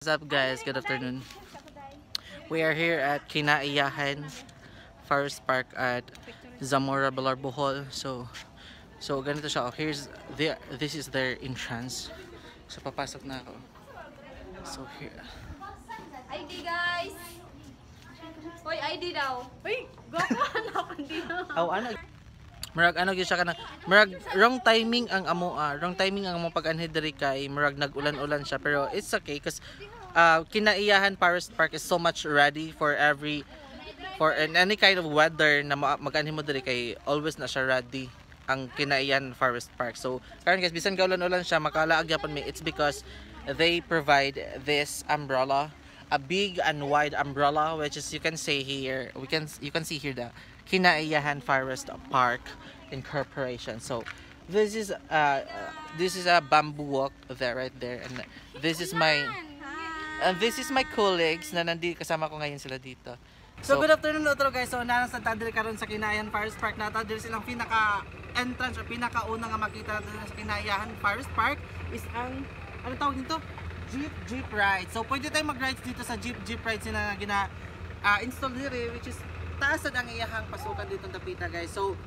What's up guys? Good afternoon. We are here at Kinaiyahan Forest Park at Zamora Balar, Bohol. So ganito siya. This is their entrance. So papasok na ako. So here. ID guys. Hoy, ID daw. Hoy, gawaan ako dito. Ano? Murag ano gyud siya kana. Murag wrong timing ang amo pag-anhi diri kay murag nag-ulan-ulan siya, pero it's okay cause Kinaiyahan Forest Park is so much ready for any kind of weather na mag-anhi mo diri kay always na siya ready ang Kinaiyahan Forest Park. So karon guys, bisan ka ulan-ulan siya makalaag gyapon mi, it's because they provide this umbrella, a big and wide umbrella, which is you can see here the Kinaiyahan Forest Park Incorporation. So this is a bamboo walk right there, and this is my colleagues na kasama ko ngayon sila dito. So good afternoon otro guys. So nasa tadiri karon sa Kinaiyahan Forest Park na tadiri silang pinaka entrance o pinakauna nga makita natin sa Kinaiyahan Forest Park is ang ano tawag dito? Jeep ride. So pwede tayong mag-rides dito sa jeep rides na install diri, which is taas ang iyahang pasukan dito ng Dapita guys. So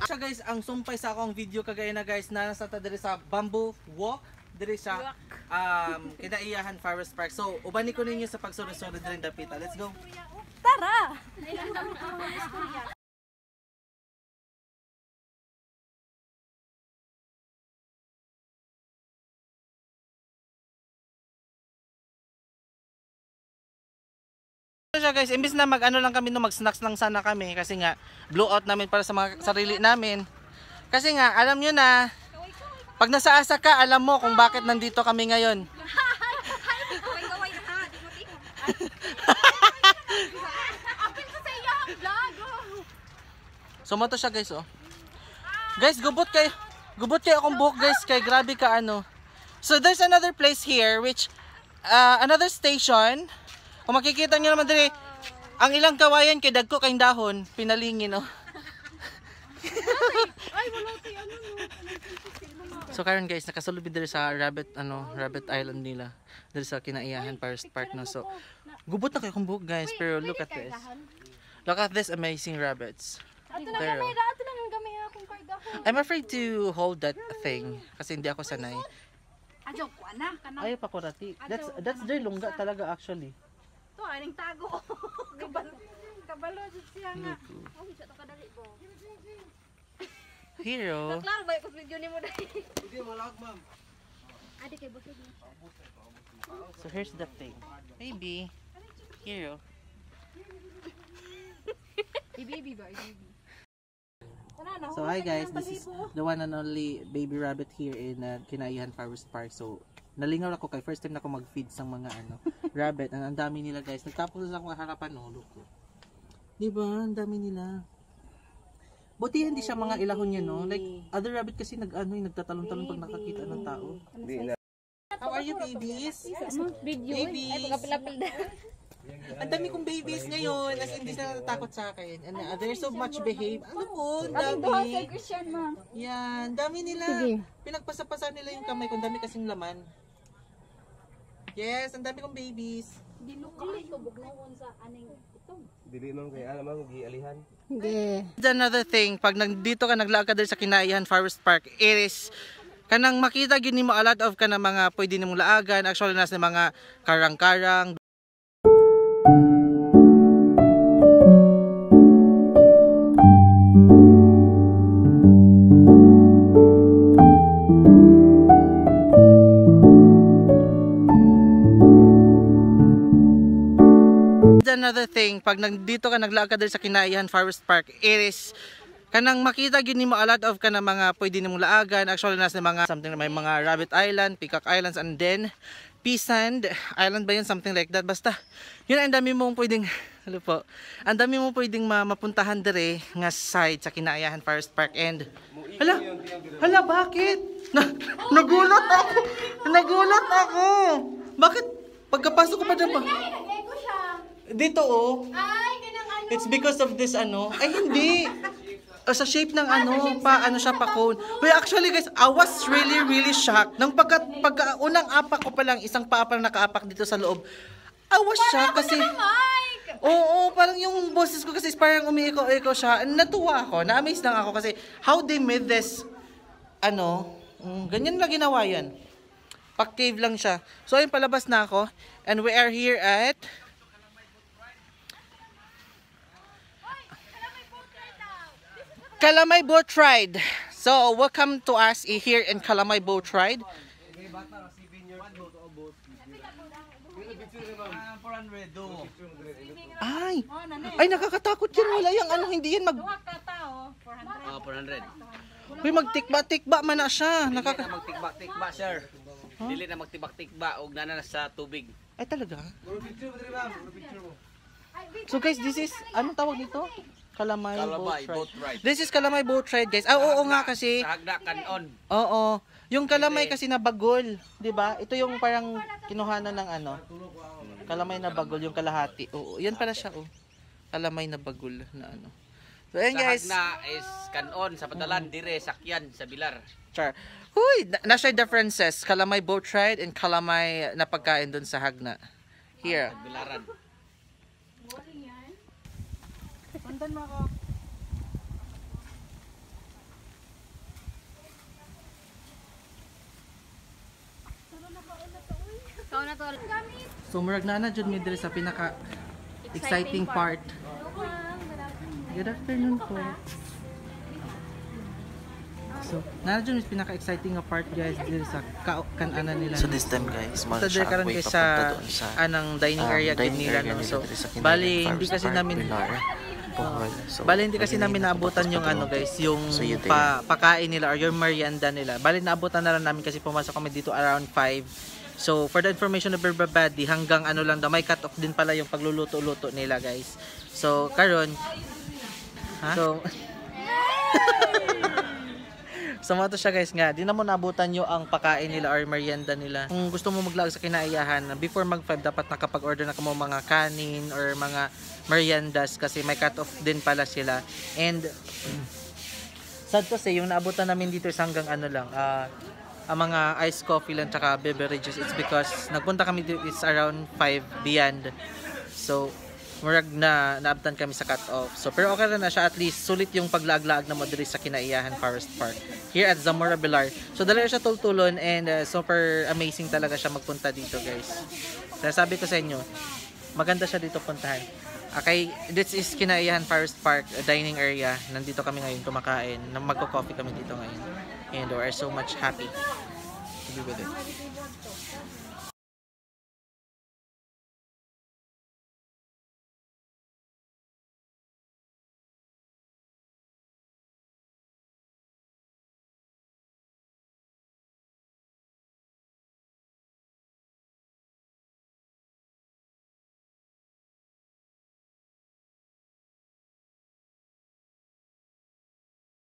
siya guys, ang sumpay sa akong video kagaya na guys na nasa diri sa bamboo walk diri sa Kinaiyahan Forest Park. So ubani ko ninyo sa pagsulod-sulod diri ng Dapita. Let's go. Tara. Siya guys, imbis na mag-ano lang kami no, mag-snacks lang sana kami kasi nga blowout namin para sa mga sarili namin. Kasi nga alam niyo na pag nasa asa ka, alam mo kung bakit nandito kami ngayon. So mo to siya guys oh. Guys, gubot kay akong buhok guys, kay grabe ka ano. So there's another place here which another station. Kung makikita niyo naman diri, ang ilang kawayan kay dagko kayong dahon, pinalingin oh. So karon guys, nakasulod diri sa Rabbit Island nila. Diri sa Kinaiyahan Forest Park no. So gubot na kay akong buhok guys, pero look at this. Look at this amazing rabbits. Pero, I'm afraid to hold that thing kasi hindi ako sanay. Ayaw pa ko rati. That's their lungga talaga actually. To aning tago. Kabalo jud siya nga. Siya to kadali ko. Hero. Klaro ba ko video nimo dai? Hindi malag ma'am. Adi kay bukid. So here's the thing. Maybe Hero. Baby ba, baby. So hi guys, this is the one and only baby rabbit here in Kinaiyahan Forest Park. So nalingaw ako kay first time na ako mag-feed sa mga rabbit. Ang dami nila guys. Nagtapos ako harapan no, look ko. 'Di ba? Ang dami nila. Buti hindi siya mga ilahon niya no. Like other rabbit kasi nagtatalon-talon pag nakakita ng tao. How are you babies? Video. Babies. Ay pagapilapil na. Ang dami kong babies ngayon, as hindi sila natatakot sa akin. And they're so much behaved. Ano po, dami. Yan, dami nila. Pinagpasa-pasa nila yung kamay ko, dami kasing laman. Yes, ang dami kong babies. Dili to bugnawon sa aning itong. Dili man kay alam mo gialihan. Hindi. Another thing, pag nandito ka naglaakad sa Kinaiyahan Forest Park, it is kanang makita gyud nimo a lot of kana mga pwede nimong laagan. Actually nas mga karang-karang. Another thing, pag nandito ka naglaakad sa Kinaiyahan Forest Park, it is kanang makita gyud nimo a lot of kana mga pwede nimong laagan. Actually nas mga something may mga Rabbit Island, Peacock Islands, and then P-Sand Island ba yun, something like that. Basta yun, ang dami mong pwedeng ang dami mong pwedeng mapuntahan dire nga side sa Kinaiyahan Forest Park. And hala bakit? Nagulat ako. Bakit pagkapasok ko pa dyan pa? Dito oh. Ay, kanang ano. It's because of this ano. Ay hindi. sa shape ng ano, pa ano siya pa cone. Well, actually guys, I was really shocked. Nang pagka unang apak ko pa lang, isang paa pa lang nakaapak dito sa loob. I was shocked kasi oo, parang yung boses ko kasi parang umiiko-iko siya. Natuwa ako, na-amaze lang ako kasi how they made this ganyan lang ginawa yan. Pack-cave lang siya. So ayun, palabas na ako and we are here at Kalamay Boat Ride. So, welcome to us here in Kalamay Boat Ride. Ay, nakakatakot yan. Wala yung hindi yan mag... 400. Uy, magtikba-tikba man na siya. Dili na magtikba-tikba, sir. Dili na magtikba-tikba og nana sa tubig. Ay, talaga? So guys, this is, anong tawag dito? Kalamay Boat Ride. This is Kalamay Boat Ride, guys. Oo nga kasi. Sa Hagna Kanon. Oo. Yung Kalamay kasi na bagol, 'di ba? Ito yung parang kinuhanan ng Kalamay na bagol, yung kalahati. Oo, yan pala siya, Kalamay na bagol na So ayan guys. Sa Hagna is Kanon, sa Padalan dire sakyan sa Bilar. Char. Huy, nasa differences. Kalamay Boat Ride and Kalamay na pagkain doon sa Hagna. Here. Bilaran. Sundan mo ako. Kau na to. So murag na jud mi diri sa pinaka exciting part. Good afternoon po. So, na jud mi pinaka exciting nga part guys diri sa kan-ana nila. So this time guys, So dire karon guys sa anang dining area gid nila no. So bali hindi kasi namin bali hindi kasi namin naabutan yung guys, yung pakain nila or yung merienda nila. Bali naabutan na lang namin kasi pumasok kami dito around 5. So for the information of everybody, hanggang lang daw, may cut off din pala yung pagluluto-luto nila guys. So karon so so mo to siya guys nga, di na mo naabutan yung ang pakain nila or merienda nila. Kung gusto mo maglag sa kinaiyahan, before mag 5 dapat nakapag-order na kamo mga kanin or mga meriendas kasi may cut off din pala sila. And sad to say, yung naabutan namin dito is hanggang lang, ang mga iced coffee lang tsaka beverages. It's because nagpunta kami dito is around 5 beyond. So murag naabtan kami sa cut off. So pero okay na siya, at least sulit yung paglaag-laag na mo diri sa Kinaiyahan Forest Park here at Zamora Bilar. So dala siya tultulon and super amazing talaga siya magpunta dito guys. Sabi ko sa inyo, maganda siya dito puntahan. Okay, this is Kinaiyahan Forest Park dining area. Nandito kami ngayon kumakain. Magko-coffee kami dito ngayon. And we are so much happy to be with it.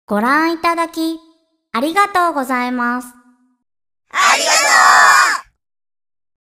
ご覧いただき、ありがとうございます。ありが